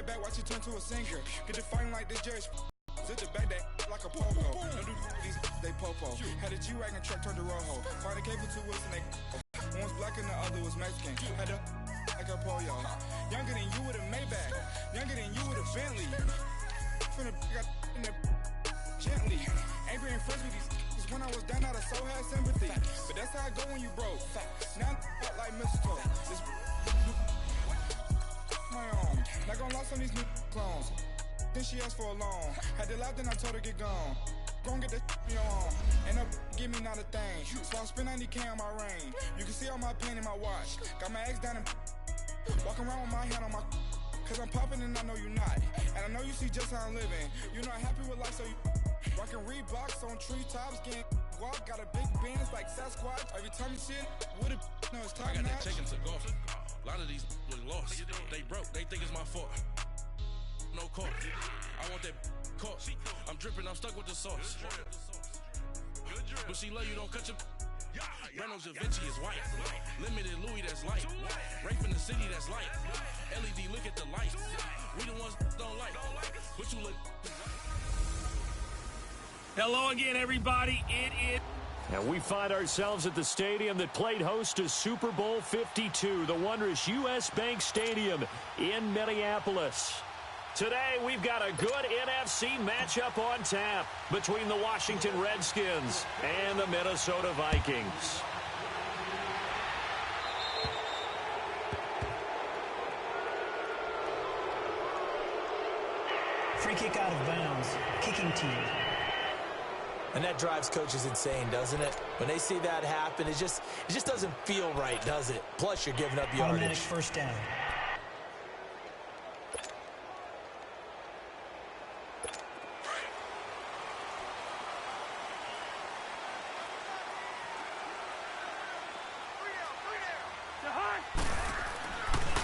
back, watch it turn to a singer. Get it fighting like this judge. Zip the back that like a popo. Don't do these, they popo. Had a G-Wagon truck turned to Rojo. Find a cable 2 wheels and they one was black and the other was Mexican. Had a like a pollo. Younger than you with a Maybach. Younger than you with a Bentley. From the got in the gently. Angry and friends with these when I was down out of soul had sympathy. But that's how I go when you broke. Now I'm like mistletoe. This my own. Not gonna lost on these new clones. Then she asked for a loan. Had to laugh, then I told her get gone. Gon' get that on. And up, give me not a thing. So I spend 90K on my range. You can see all my pain in my watch. Got my ex down and walking around with my hand on my. Cause I'm popping and I know you not. And I know you see just how I'm living. You're not happy with life, so you rockin' Reeboks on treetops, getting guap. Got a big Benz like Sasquatch. Every time you see it, with a no, it's top I got notch. that taken to golf. A lot of these was lost. They broke. They think it's my fault. No call. I want that caught. I'm dripping. I'm stuck with the sauce. But she love you. Don't cut your. Reynolds Da Vinci is white. Limited Louis that's light. Rape in the city that's light. LED look at the lights. We the ones don't like. But you look. Hello again, everybody. It is. And we find ourselves at the stadium that played host to Super Bowl 52, the wondrous U.S. Bank Stadium in Minneapolis. Today, we've got a good NFC matchup on tap between the Washington Redskins and the Minnesota Vikings. Free kick out of bounds. Kicking team. And that drives coaches insane, doesn't it? When they see that happen, it just doesn't feel right, does it? Plus, you're giving up yardage. Automatic first down.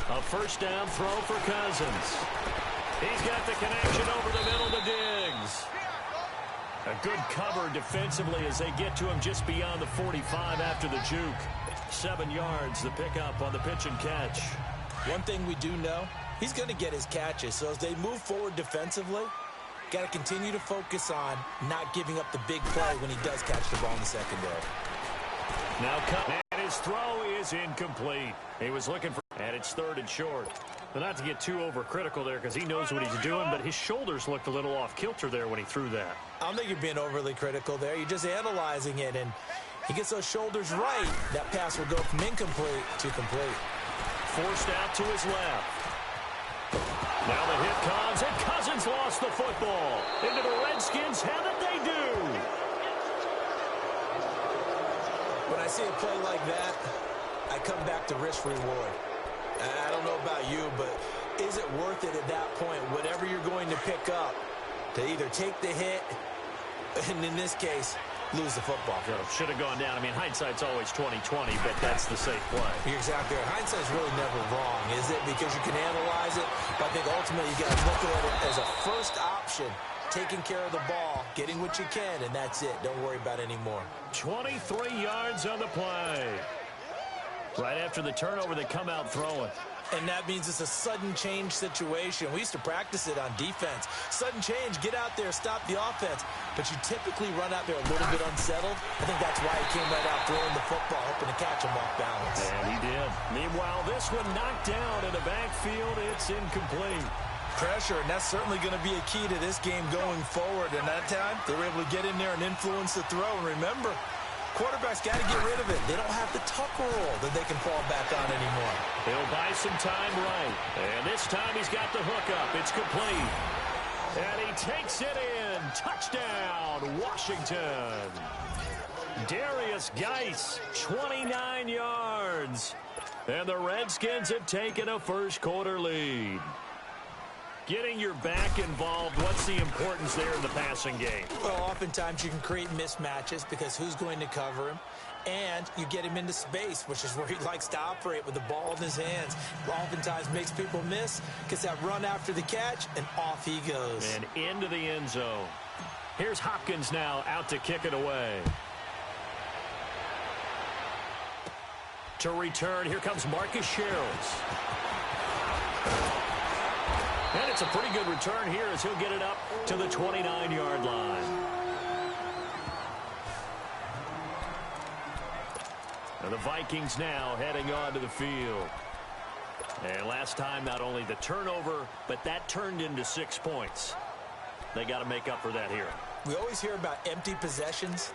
A first down throw for Cousins. He's got the connection over the middle to Diggs. A good cover defensively as they get to him just beyond the 45 after the juke. 7 yards, the pickup on the pitch and catch. One thing we do know, he's going to get his catches. So as they move forward defensively, got to continue to focus on not giving up the big play when he does catch the ball in the secondary. Now cut, and his throw is incomplete. He was looking for, and it's 3rd and short. But not to get too overcritical there because he knows what he's doing, but his shoulders looked a little off kilter there when he threw that. I don't think you're being overly critical there. You're just analyzing it, and he gets those shoulders right. That pass will go from incomplete to complete. Forced out to his left. Now the hit comes, and Cousins lost the football. Into the Redskins' head that they do. When I see a play like that, I come back to risk-reward. I don't know about you, but is it worth it at that point, whatever you're going to pick up, to either take the hit, and in this case, lose the football? Should have gone down. I mean, hindsight's always 20/20, but that's the safe play. You're exactly right. Hindsight's really never wrong, is it? Because you can analyze it, but I think ultimately you got to look at it as a first option, taking care of the ball, getting what you can, and that's it. Don't worry about it anymore. 23 yards on the play. Right after the turnover, they come out throwing. And that means it's a sudden change situation. We used to practice it on defense. Sudden change, get out there, stop the offense. But you typically run out there a little bit unsettled. I think that's why he came right out throwing the football, hoping to catch him off balance. And he did. Meanwhile, this one knocked down in the backfield. It's incomplete. Pressure, and that's certainly going to be a key to this game going forward. And that time, they were able to get in there and influence the throw. And remember, quarterbacks got to get rid of it. They don't have the tucker roll that they can fall back on anymore. He'll buy some time right. And this time he's got the hook up. It's complete. And he takes it in. Touchdown, Washington. Darius Geis, 29 yards. And the Redskins have taken a first-quarter lead. Getting your back involved, what's the importance there in the passing game? Well, oftentimes you can create mismatches because who's going to cover him? And you get him into space, which is where he likes to operate with the ball in his hands. Oftentimes makes people miss, gets that run after the catch, and off he goes. And into the end zone. Here's Hopkins now out to kick it away. To return, here comes Marcus Sherrills. And it's a pretty good return here as he'll get it up to the 29-yard line. And the Vikings now heading onto the field. And last time, not only the turnover, but that turned into 6 points. They got to make up for that here. We always hear about empty possessions,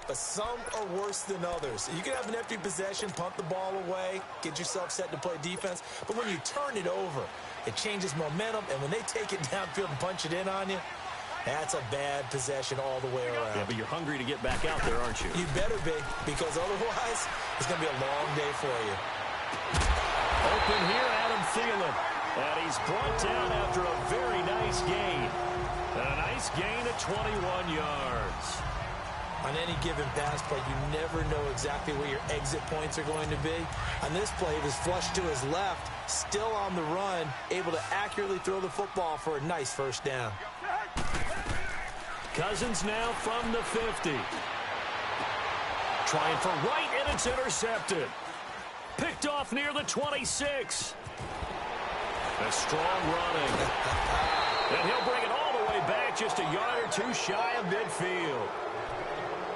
but some are worse than others. You can have an empty possession, punt the ball away, get yourself set to play defense, but when you turn it over, it changes momentum, and when they take it downfield and punch it in on you, that's a bad possession all the way around. Yeah, but you're hungry to get back out there, aren't you? You better be, because otherwise, it's going to be a long day for you. Open here, Adam Thielen. And he's brought down after a very nice gain. A nice gain of 21 yards. On any given pass play, you never know exactly where your exit points are going to be. On this play, he was flushed to his left, still on the run, able to accurately throw the football for a nice first down. Cousins now from the 50. Trying for right, and it's intercepted. Picked off near the 26. A strong running. And he'll bring it all the way back, just a yard or two shy of midfield.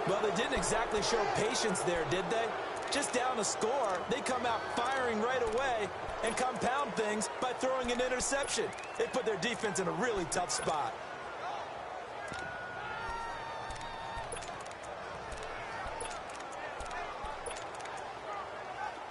Well, they didn't exactly show patience there, did they? Just down a score, they come out firing right away and compound things by throwing an interception. They put their defense in a really tough spot.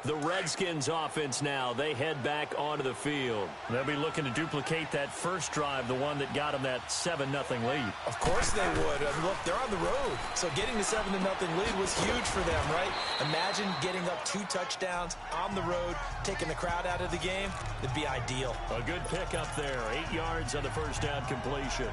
The Redskins offense now, they head back onto the field. They'll be looking to duplicate that first drive, the one that got them that 7-0 lead. Of course they would. Look, they're on the road. So getting the 7-0 lead was huge for them, right? Imagine getting up 2 touchdowns on the road, taking the crowd out of the game. It'd be ideal. A good pickup there, 8 yards on the first down completion.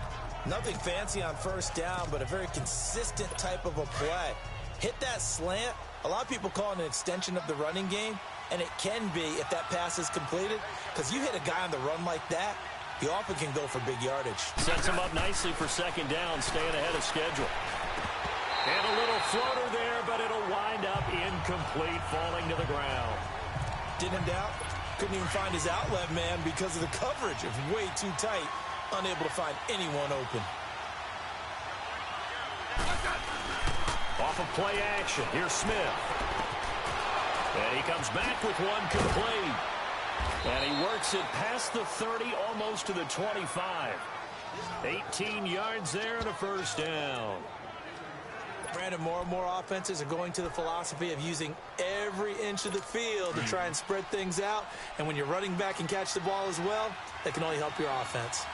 Nothing fancy on first down, but a very consistent type of a play. Hit that slant. A lot of people call it an extension of the running game, and it can be if that pass is completed, because you hit a guy on the run like that, he often can go for big yardage. Sets him up nicely for second down, staying ahead of schedule. And a little floater there, but it'll wind up incomplete, falling to the ground. Didn't doubt. Couldn't even find his outlet man because of the coverage. It was way too tight. Unable to find anyone open. Off of play action, here's Smith. And he comes back with one complete. And he works it past the 30, almost to the 25. 18 yards there and a first down. Brandon, more and more offenses are going to the philosophy of using every inch of the field to try and spread things out. And when you're running back and catch the ball as well, that can only help your offense.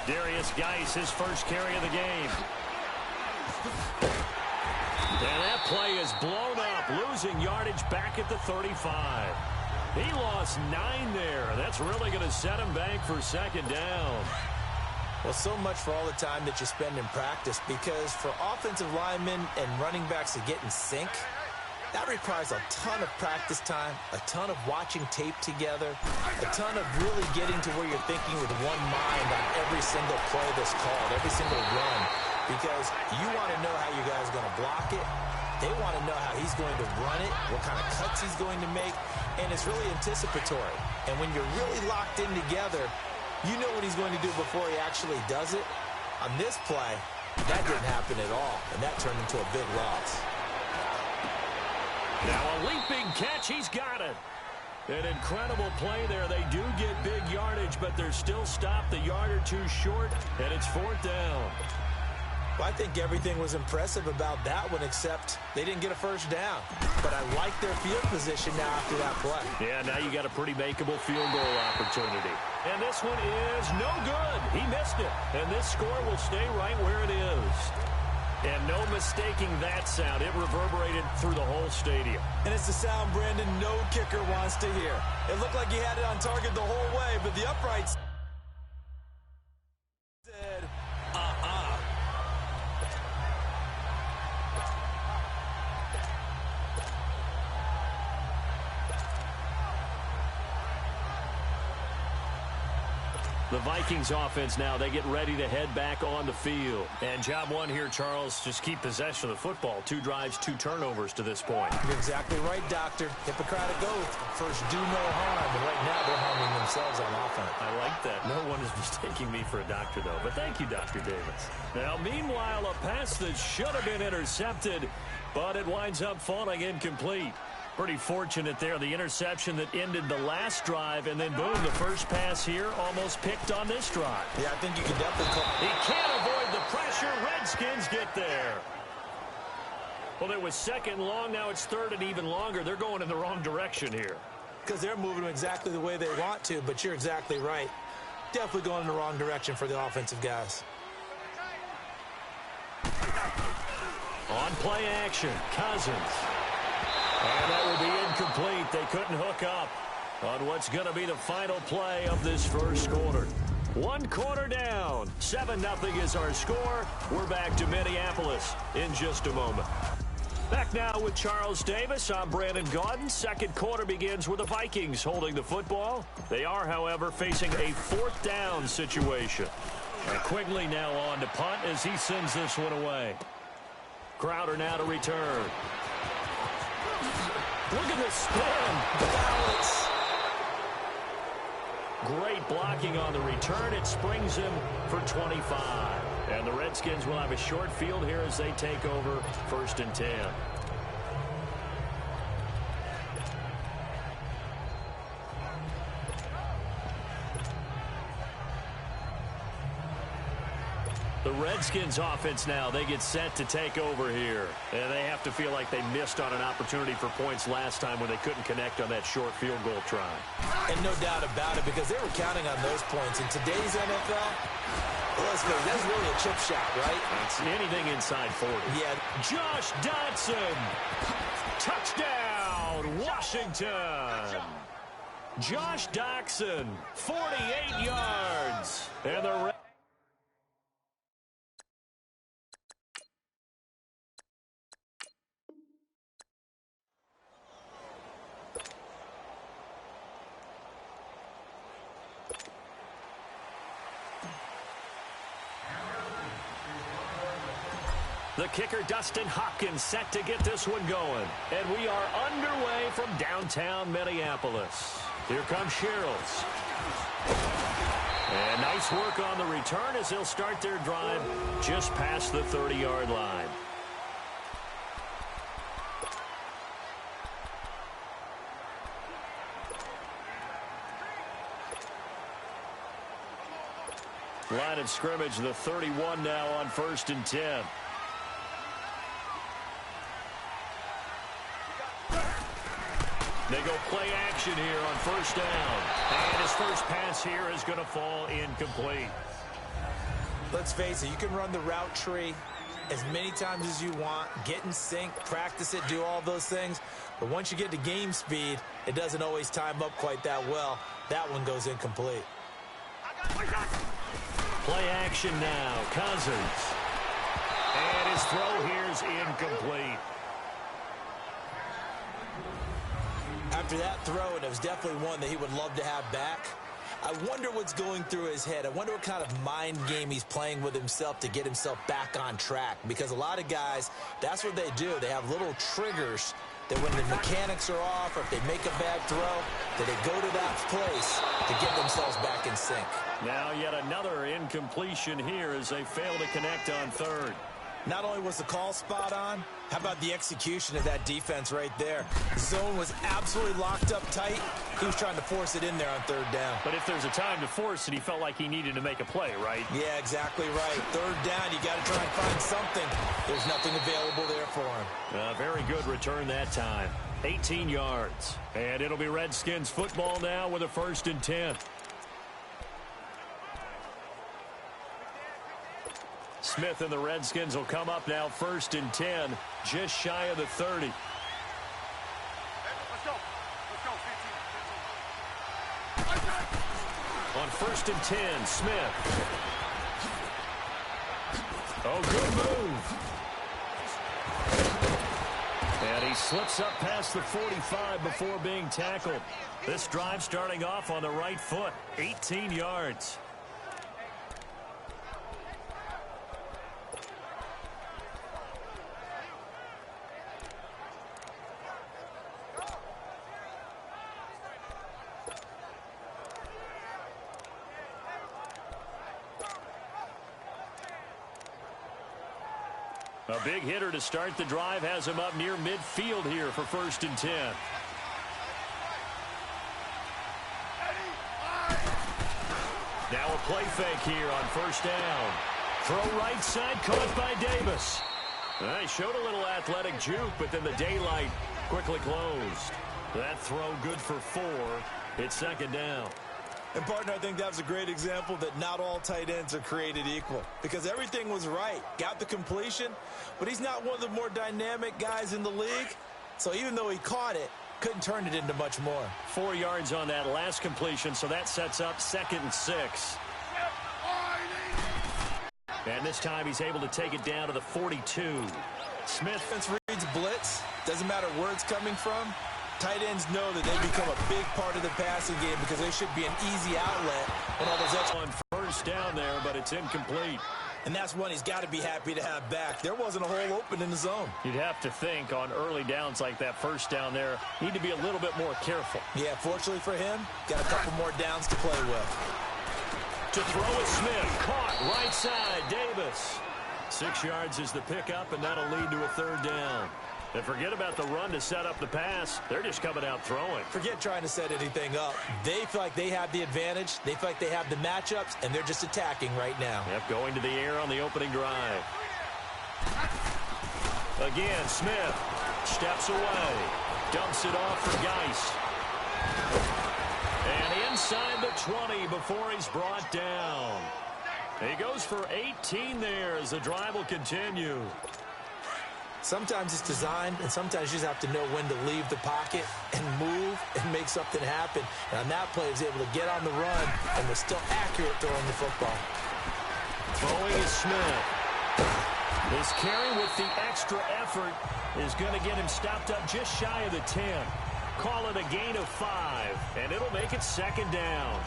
Darius Geis, his first carry of the game. And that play is blown up, losing yardage back at the 35. He lost 9 there. That's really going to set him back for second down. Well, so much for all the time that you spend in practice, because for offensive linemen and running backs to get in sync, that requires a ton of practice time, a ton of watching tape together, a ton of really getting to where you're thinking with one mind on every single play that's called, every single run, because you want to know how you guys are going to block it. They want to know how he's going to run it, what kind of cuts he's going to make, and it's really anticipatory. And when you're really locked in together, you know what he's going to do before he actually does it. On this play, that didn't happen at all, and that turned into a big loss. Now a leaping catch, he's got it. An incredible play there. They do get big yardage, but they're still stopped a yard or two short, and it's fourth down. Well, I think everything was impressive about that one, except they didn't get a first down. But I like their field position now after that play. Yeah, now you got a pretty makeable field goal opportunity. And this one is no good. He missed it. And this score will stay right where it is. And no mistaking that sound. It reverberated through the whole stadium. And it's the sound Brandon no kicker wants to hear. It looked like he had it on target the whole way, but the uprights said, The Vikings offense now, they get ready to head back on the field. And job one here, Charles, just keep possession of the football. 2 drives, 2 turnovers to this point. You're exactly right, Doctor. Hippocratic oath. First, do no harm. But right now, they're harming themselves on offense. I like that. No one is mistaking me for a doctor, though. But thank you, Dr. Davis. Now, meanwhile, a pass that should have been intercepted, but it winds up falling incomplete. Pretty fortunate there. The interception that ended the last drive, and then boom, the first pass here almost picked on this drive. Yeah, I think you can definitely call. He can't avoid the pressure. Redskins get there. Well, it was second long. Now it's third and even longer. They're going in the wrong direction here. Because they're moving exactly the way they want to, but you're exactly right. Definitely going in the wrong direction for the offensive guys. On play action, Cousins. And that will be incomplete. They couldn't hook up on what's going to be the final play of this first quarter. 1 quarter down. 7-0 is our score. We're back to Minneapolis in just a moment. Back now with Charles Davis. I'm Brandon Gaudin. Second quarter begins with the Vikings holding the football. They are, however, facing a 4th down situation. And Quigley now on to punt as he sends this one away. Crowder now to return. Look at this spin. Balance. Great blocking on the return. It springs him for 25. And the Redskins will have a short field here as they take over 1st and 10. The Redskins offense now, they get set to take over here. And they have to feel like they missed on an opportunity for points last time when they couldn't connect on that short field goal try. And no doubt about it, because they were counting on those points. In today's NFL, well, let's go. That's really a chip shot, right? That's anything inside 40. Yeah. Josh Dotson. Touchdown, Washington. Josh Dotson, 48 yards. And the The kicker, Dustin Hopkins, set to get this one going. And we are underway from downtown Minneapolis. Here comes Sherrills. And nice work on the return as they'll start their drive just past the 30-yard line. Line of scrimmage, the 31 now on 1st and 10. They go play action here on 1st down. And his first pass here is going to fall incomplete. Let's face it, you can run the route tree as many times as you want, get in sync, practice it, do all those things. But once you get to game speed, it doesn't always time up quite that well. That one goes incomplete. Play action now, Cousins. And his throw here is incomplete. After that throw, and it was definitely one that he would love to have back, I wonder what's going through his head. I wonder what kind of mind game he's playing with himself to get himself back on track. Because a lot of guys, that's what they do. They have little triggers that when the mechanics are off or if they make a bad throw, that they go to that place to get themselves back in sync. Now yet another incompletion here as they fail to connect on 3rd. Not only was the call spot on, how about the execution of that defense right there? Zone was absolutely locked up tight. He was trying to force it in there on 3rd down. But if there's a time to force it, he felt like he needed to make a play, right? Yeah, exactly right. 3rd down, you got to try and find something. There's nothing available there for him. Very good return that time. 18 yards. And it'll be Redskins football now with a 1st and 10. Smith and the Redskins will come up now 1st and 10, just shy of the 30. On 1st and 10, Smith. Oh, good move. And he slips up past the 45 before being tackled. This drive starting off on the right foot, 18 yards. A big hitter to start the drive has him up near midfield here for 1st and 10. Now a play fake here on 1st down. Throw right side, caught by Davis. He showed a little athletic juke, but then the daylight quickly closed. That throw good for 4. It's 2nd down. And, partner, I think that was a great example that not all tight ends are created equal, because everything was right. Got the completion, but he's not one of the more dynamic guys in the league. So even though he caught it, couldn't turn it into much more. 4 yards on that last completion, so that sets up 2nd and 6. And this time he's able to take it down to the 42. Smith reads blitz. Doesn't matter where it's coming from. Tight ends know that they become a big part of the passing game because they should be an easy outlet when all those on 1st down there, but it's incomplete. And that's one he's got to be happy to have back. There wasn't a hole open in the zone. You'd have to think on early downs like that 1st down there, need to be a little bit more careful. Yeah, fortunately for him, got a couple more downs to play with. To throw it, Smith. Caught right side, Davis. 6 yards is the pickup, and that'll lead to a 3rd down. And forget about the run to set up the pass. They're just coming out throwing. Forget trying to set anything up. They feel like they have the advantage. They feel like they have the matchups, and they're just attacking right now. Yep, going to the air on the opening drive. Again, Smith steps away. Dumps it off for Geis. And inside the 20 before he's brought down. He goes for 18 there as the drive will continue. Sometimes it's designed, and sometimes you just have to know when to leave the pocket and move and make something happen. And on that play, he was able to get on the run and was still accurate throwing the football. Throwing is Smith. This carry with the extra effort is going to get him stopped up just shy of the 10. Call it a gain of 5, and it'll make it 2nd down.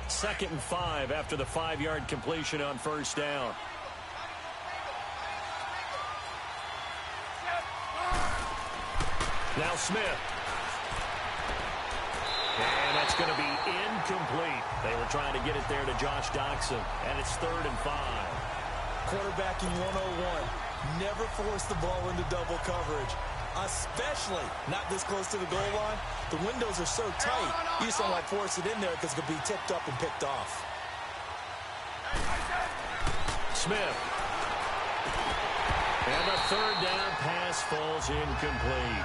Second and 5 after the 5-yard completion on 1st down. Now Smith. And that's going to be incomplete. They were trying to get it there to Josh Doctson, and it's 3rd and 5. Quarterbacking 101. Never force the ball into double coverage, especially not this close to the goal line. The windows are so tight, you just don't like force it in there because it could be tipped up and picked off. Smith. And the 3rd down pass falls incomplete.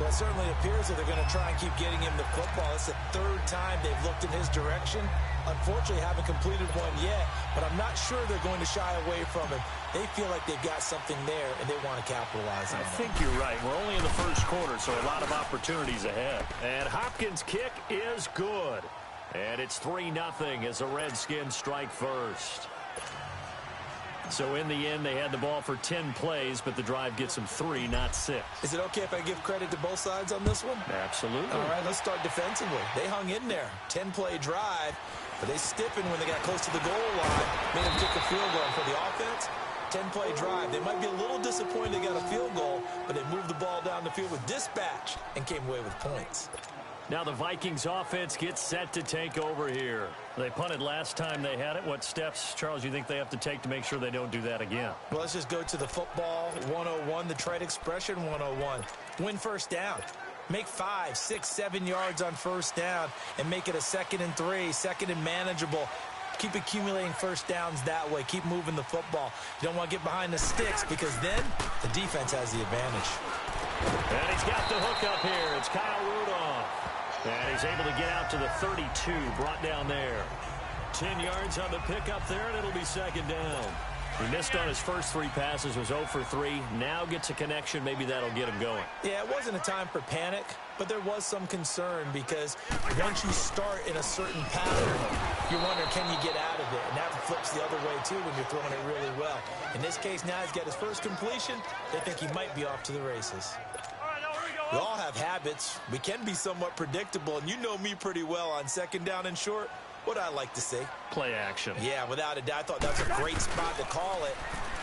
Well, it certainly appears that they're going to try and keep getting him the football. It's the 3rd time they've looked in his direction. Unfortunately, haven't completed one yet, but I'm not sure they're going to shy away from him. They feel like they've got something there, and they want to capitalize on it. I think you're right. We're only in the 1st quarter, so a lot of opportunities ahead. And Hopkins' kick is good. And it's 3-0 as the Redskins strike first. So in the end, they had the ball for 10 plays, but the drive gets them 3, not 6. Is it okay if I give credit to both sides on this one? Absolutely. All right, let's start defensively. They hung in there. 10-play drive, but they stiffened when they got close to the goal line, made them kick a field goal. For the offense, 10-play drive. They might be a little disappointed they got a field goal, but they moved the ball down the field with dispatch and came away with points. Now the Vikings offense gets set to take over here. They punted last time they had it. What steps, Charles, you think they have to take to make sure they don't do that again? Well, let's just go to the football 101, the trade expression 101. Win 1st down. Make 5, 6, 7 yards on 1st down and make it a 2nd and 3, 2nd and manageable. Keep accumulating 1st downs that way. Keep moving the football. You don't want to get behind the sticks because then the defense has the advantage. And he's got the hook up here. It's Kyle Rudolph. And he's able to get out to the 32, brought down there. 10 yards on the pickup there, and it'll be 2nd down. He missed on his first 3 passes, was 0 for 3. Now gets a connection. Maybe that'll get him going. Yeah, it wasn't a time for panic, but there was some concern because once you start in a certain pattern, you're wondering, can you get out of it? And that flips the other way, too, when you're throwing it really well. In this case, now he's got his first completion. They think he might be off to the races. We all have habits. We can be somewhat predictable, and you know me pretty well on 2nd down and short. What I like to say? Play action. Yeah, without a doubt. I thought that was a great spot to call it.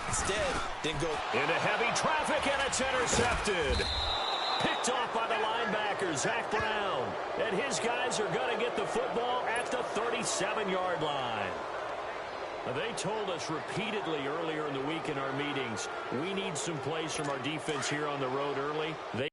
Instead, didn't go. Into heavy traffic, and it's intercepted. Picked off by the linebacker, Zach Brown. And his guys are going to get the football at the 37-yard line. They told us repeatedly earlier in the week in our meetings, we need some plays from our defense here on the road early. They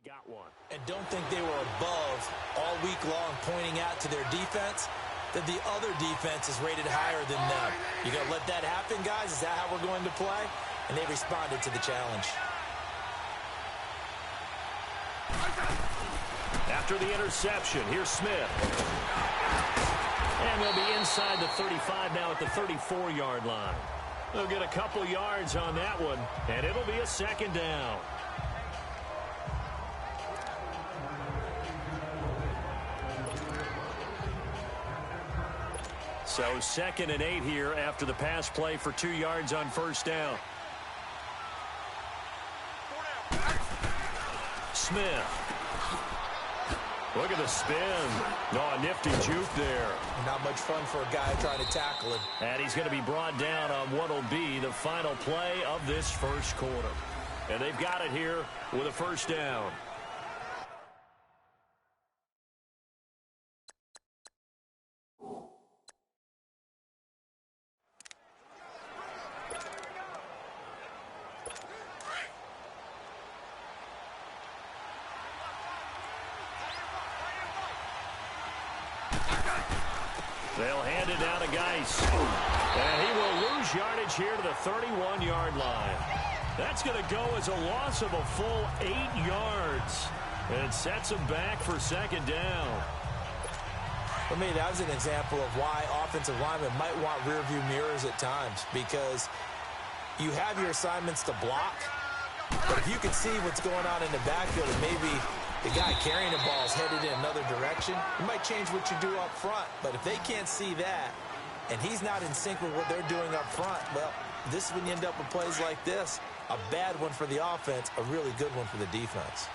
got one. And don't think they were above all week long pointing out to their defense that the other defense is rated higher than them. You going to let that happen, guys? Is that how we're going to play? And they responded to the challenge. After the interception, here's Smith. And they'll be inside the 35 now at the 34-yard line. They'll get a couple yards on that one, and it'll be a second down. So 2nd and 8 here after the pass play for 2 yards on first down. Smith. Look at the spin. Oh, a nifty juke there. Not much fun for a guy trying to tackle him. And he's going to be brought down on what will be the final play of this first quarter. And they've got it here with a first down. They'll hand it down to Geis. And he will lose yardage here to the 31-yard line. That's going to go as a loss of a full 8 yards. And it sets him back for second down. For me, that was an example of why offensive linemen might want rearview mirrors at times, because you have your assignments to block, but if you can see what's going on in the backfield and maybe the guy carrying the ball is headed in another direction, you might change what you do up front. But if they can't see that and he's not in sync with what they're doing up front, well, this is when you end up with plays like this. A bad one for the offense, a really good one for the defense.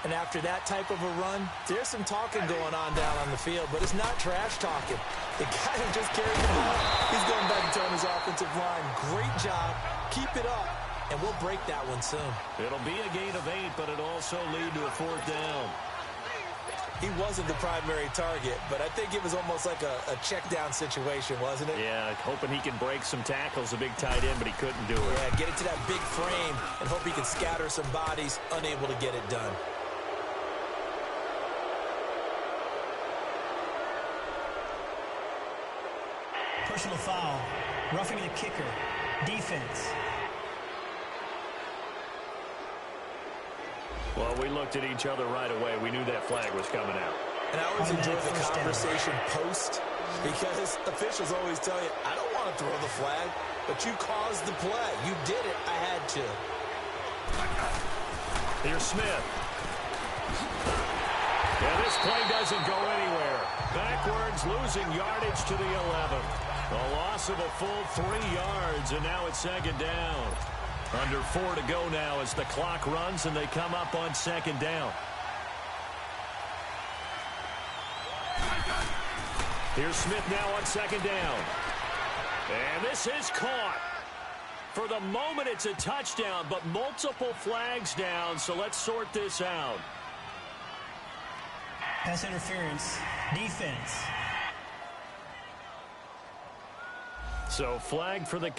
And after that type of a run, there's some talking going on down on the field, but it's not trash talking. The guy who just carried the ball, he's going back and telling his offensive line, great job, keep it up, and we'll break that one soon. It'll be a gain of 8, but it'll also lead to a 4th down. He wasn't the primary target, but I think it was almost like a check down situation, wasn't it? Yeah, hoping he can break some tackles, a big tight end, but he couldn't do it. Yeah, get it to that big frame and hope he can scatter some bodies, unable to get it done. Personal foul. Roughing the kicker. Defense. Well, we looked at each other right away. We knew that flag was coming out. And I always enjoy the conversation post, because officials always tell you, I don't want to throw the flag, but you caused the play. You did it. I had to. Here's Smith. Yeah, this play doesn't go anywhere. Backwards, losing yardage to the 11. A loss of a full 3 yards, and now it's second down. Under 4 to go now as the clock runs, and they come up on second down. Here's Smith now on second down. And this is caught. For the moment, it's a touchdown, but multiple flags down, so let's sort this out. Pass interference. Defense. So flag for the